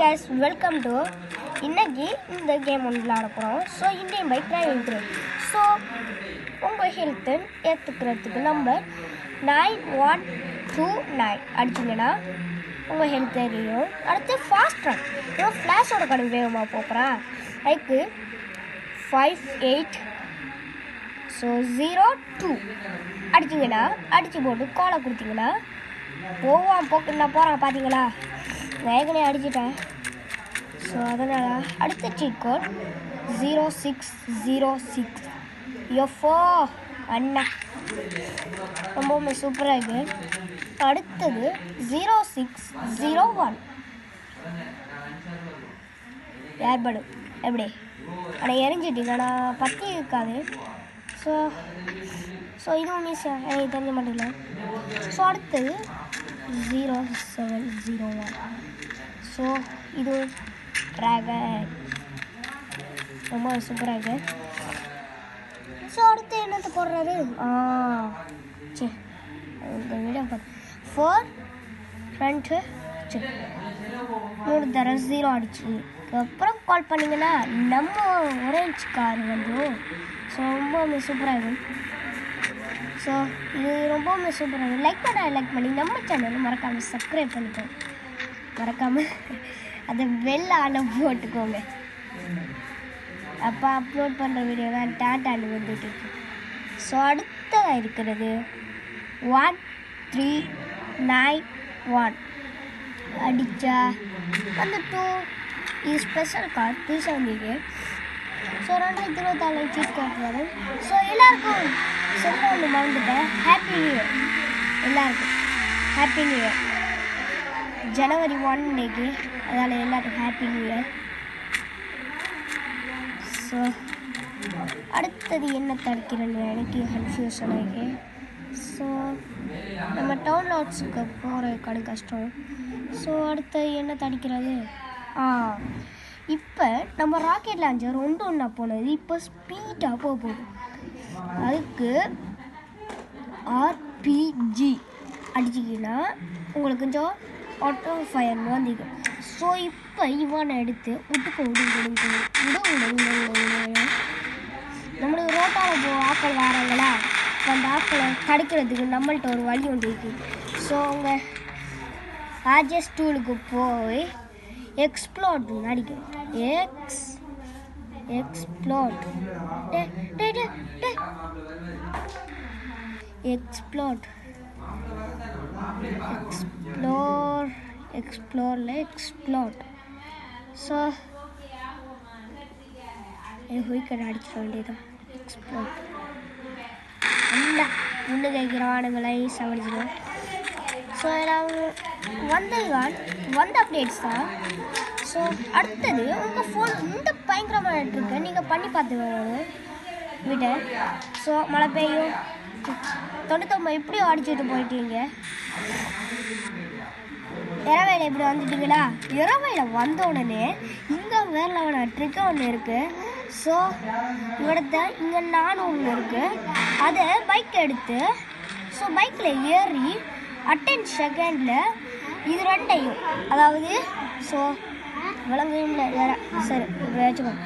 guys, welcome to இன்னைக்கு இந்த game ஒன்று விளையாட போகிறோம். So Indian bike driving through. So உங்கள் ஹெல்த்து ஏற்றுக்கிறதுக்கு நம்பர் 9129 அடிச்சிங்கன்னா உங்கள் ஹெல்த் தெரியும். அடுத்து ஃபாஸ்ட் ரன், இன்னும் ஃப்ளாஷோட கடன் வேகமாக போகிறேன். அதுக்கு 58 ஸோ 02 அடிச்சிங்கன்னா அடித்து போட்டு கோலை கொடுத்தீங்கன்னா போவான் போக்கு நான் போகிறேன். பார்த்தீங்களா, வேகனே அடிச்சிட்டேன். ஸோ அதனால் அடுத்த சீட் கோட் 0606 எஃப்ஓ அண்ணா ரொம்பவுமே சூப்பராக இருக்குது. அடுத்தது 0601 ஏர்படு எப்படி ஆனால் எரிஞ்சிட்டீங்க, ஆனால் பற்றி இருக்காது. ஸோ இதுவும் ஈஸியாக எனக்கு தெரிஞ்ச மாட்டேங்கல. ஸோ அடுத்தது 0701 ஸோ இது ட்ராகன் ரொம்ப சூப்பராக இருக்குது. ஸோ அடுத்து என்னத்தை போடுறாரு சரி வீடியோ பார்த்து 4 ஃப்ரண்ட்டு சரி 3 தடவை 0 அடிச்சு அப்புறம் கால் பண்ணிங்கன்னா நம்ம ஒரேஞ்ச் கார் வந்துடும். ஸோ ரொம்பவுமே சூப்பராக இருக்கும். ஸோ இது ரொம்பவுமே சூப்பராக இருக்கும். லைக் பண்ணி நம்ம சேனலை மறக்காமல் சப்ஸ்கிரைப் பண்ணிக்கோங்க. மறக்காமல் அதை பெல் ஆன போட்டுக்கோங்க. அப்போ அப்லோட் பண்ணுற வீடியோ தான் டாட்டான்னு வந்துட்டு இருக்கு. ஸோ அடுத்ததாக இருக்கிறது 1391 அடித்தா அந்த 2 இது ஸ்பெஷல் கார்டு புதுசாக வந்தீங்க. ஸோ 2024 சீட் கார்டு வரும். ஸோ எல்லாருக்கும் சொல்ல ஒன்று மறந்துட்டேன், ஹாப்பி நியூ இயர் எல்லாருக்கும். ஹாப்பி நியூ இயர் ஜனவரி 1 இன்னைக்கு, அதனால் எல்லாருக்கும் ஹாப்பி நியூ இயர். ஸோ அடுத்தது என்ன தடுக்கிறேன்னு எனக்கு கன்ஃபியூஷன் ஆகி. ஸோ நம்ம டவுன் லாட்ஸுக்கு போகிற கடு கஷ்டம். ஸோ அடுத்தது என்ன தடுக்கிறது? இப்போ நம்ம ராக்கெட் லான்ச்சர் ஒன்றா போனது இப்போ ஸ்பீடாக போகுது. அதுக்கு RPG அடிச்சிங்கன்னா உங்களுக்கு கொஞ்சம் ஆட்டோ ஃபயர்னு வந்தீங்க. ஸோ இப்போ இவனை எடுத்து விட்டுக்க நம்மளுக்கு ரோட்டாவில் ஆக்கள் வராங்களா, அந்த ஆக்களை தடுக்கிறதுக்கு நம்மள்கிட்ட ஒரு வழி ஒன்று இருக்குது. ஸோ அவங்க ஆர்ஜஸ் டூலுக்கு போய் எக்ஸ்ப்ளோட் அடிக்கும். எக்ஸ்ப்ளோட் ஸோ ஹுய்க்கடை அடிச்சிட வேண்டியதான். எக்ஸ்ப்ளோட் நல்லா முன்னு கைக்கிறவானுங்களை சவடிச்சிடும். ஸோ வந்த அப்டேட்ஸ் தான். ஸோ அடுத்தது உங்கள் ஃபோன் இந்த பயங்கரமாக இருக்கு, நீங்கள் பண்ணி பார்த்துக்கோங்க வீட்டை. ஸோ மழை பெய்யும் 99 இப்படியும் அடிச்சுட்டு போயிட்டீங்க. இரவையில் இப்படி வந்துட்டீங்களா, இரவையில் வந்த உடனே இங்கே வேறு லெவலாக ட்ரிக்கு ஒன்று இருக்குது. ஸோ இവിടുത്തെ இங்கே 4 இருக்குது. அதை பைக் எடுத்து ஸோ பைக்கில் ஏறி 10 செகண்டில் இது ரெண்டையும், அதாவது ஸோ விலங்கையும் வேற சரி இப்படி வச்சுக்கோங்க.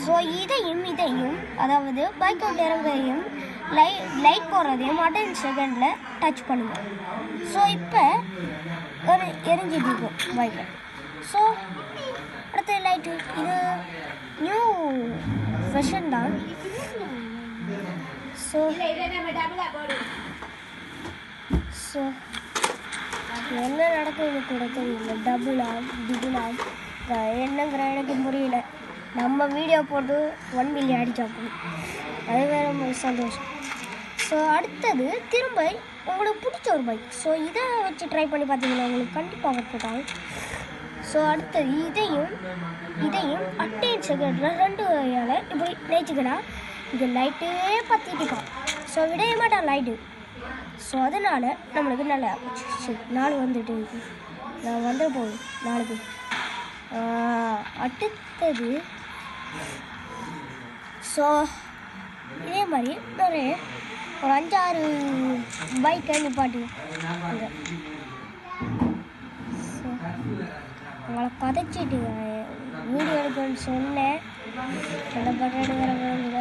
ஸோ இதையும் அதாவது பைக் விட்டு இறங்கையும் லைட் போடுறதையும் 10 செகண்டில் டச் பண்ணுங்கள். ஸோ இப்போ ஒரு எரிஞ்சிட்டு இருக்கும் பைக்கு. ஸோ அடுத்த லைட்டு இது நியூ வெர்ஷன் தான். ஸோ என்ன நடக்குது கூட தெரியல. டபுள் ஆம் என்னங்கிற எனக்கு புரியல. நம்ம வீடியோ போட்டு 1 மில்லியன் அடிச்சாப்போம், அது வேறு சந்தோஷம். ஸோ அடுத்தது திரும்ப உங்களுக்கு பிடிச்ச ஒரு பைக். ஸோ இதை வச்சு ட்ரை பண்ணி பார்த்தீங்கன்னா உங்களுக்கு கண்டிப்பாக போட்டாங்க. ஸோ அடுத்தது இதையும் 10 செகண்டில் 2 வகையால் இப்படி நினைச்சிக்கன்னா இது லைட்டே பற்றிட்டுருக்கான். ஸோ விடைய மாட்டான் லைட்டு. ஸோ அதனால் நம்மளுக்கு நல்லா சரி 4 வந்துட்டு இருக்கு. நான் வந்துட போகுது 4க்கு. அடுத்தது ஸோ இதே மாதிரி நிறைய ஒரு 5-6 பைக்கை நிப்பாட்டி அங்கே எங்களை பதைச்சிட்டுங்க. வீடியோ எடுக்கணும்னு சொன்னேன், என்ன பண்ணுறது வேறு வேணுங்க.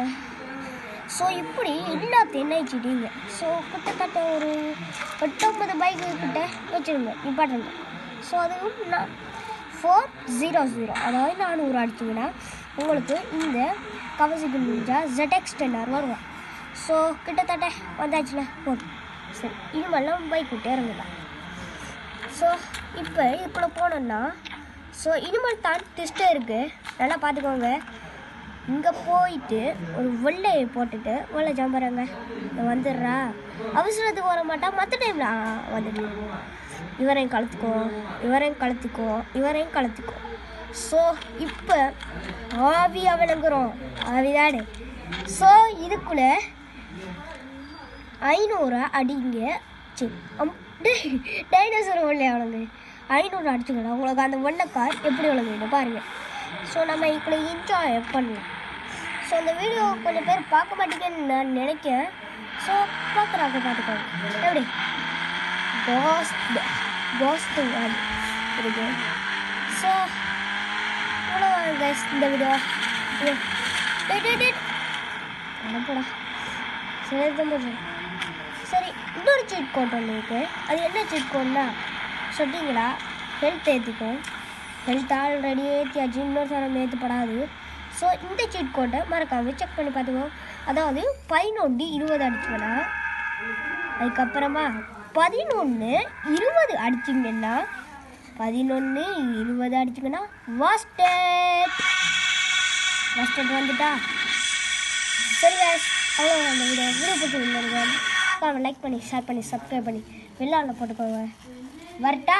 ஸோ இப்படி எல்லாத்தையும் நினைச்சிட்டீங்க. ஸோ கிட்டத்தட்ட ஒரு 8-9 பைக்கு கிட்ட வச்சுருங்க இம்பார்ட்டண்ட். ஸோ அது நான் 400, அதாவது 400 அடிச்சிங்கன்னா உங்களுக்கு இந்த கவசிக்கு முடிஞ்சா ZX-10R வருவோம். ஸோ கிட்டத்தட்ட வந்தாச்சுல போதும். சரி, இனிமேலாம் பைக் விட்டு இறங்குதான். ஸோ இப்போ இதுக்குள்ளே போனோன்னா ஸோ இனிமேல் தான் டெஸ்ட்டு இருக்குது, நல்லா பார்த்துக்கோங்க. இங்கே போயிட்டு ஒரு வெள்ளையை போட்டுட்டு வெள்ளை ஜம்புறாங்க வந்துடுறா. அவசரத்துக்கு வர மாட்டா, மற்ற டைமில் வந்துட்டு இவரையும் கழுத்துக்கோ, இவரையும் கழுத்துக்கோ, இவரையும் கழுத்துக்கோ. ஸோ இப்போ ஆவியாக விளங்குறோம், ஆவிதானே. ஸோ இதுக்குள்ளே 500 அடிங்க. சரி, டைனோசர் வெள்ளை அவளுங்க 500 அடிச்சுக்கணும். உங்களுக்கு அந்த வெள்ளைக்கார் எப்படி விளங்குது பாருங்கள். ஸோ நம்ம இப்போ என்ஜாய் பண்ணலாம். ஸோ அந்த வீடியோ கொஞ்சம் பேர் பார்க்க மாட்டேங்கன்னு நான் நினைக்கிறேன். ஸோ பார்க்குறாங்க, பார்த்துக்கோங்க. எப்படி கோஸ்ட் இருக்கு. ஸோ இவ்வளோ கைஸ் இந்த வீடியோ அனுப்படா. சரி தான். சரி, இன்னொரு சீட் கோட் ஒன்று இருக்குது. அது என்ன சீட் கோட்னா சொன்னீங்களா, ஹெல்த் ஏற்றிக்கும். ஹெல்த் ஆல்ரெடி ஏற்றியாச்சு, இன்னொரு சாரம் ஏற்றப்படாது. ஸோ இந்த சீட் கோட்டை மறக்காமல் செக் பண்ணி பார்த்துக்கோ. அதாவது 11-20 அடிச்சிங்கன்னா, அதுக்கப்புறமா 11-20 அடிச்சிங்கன்னா, 11-20 அடிச்சிங்கன்னா வாஸ்டட் வந்துட்டா. சரி guys, அவ்வளோ அந்த வீடியோ பிடிச்சிருந்தாங்க. லைக் பண்ணி, ஷேர் பண்ணி, சப்ஸ்கிரைப் பண்ணி வெள்ளாவில் போட்டுக்கோங்க. வரட்டா.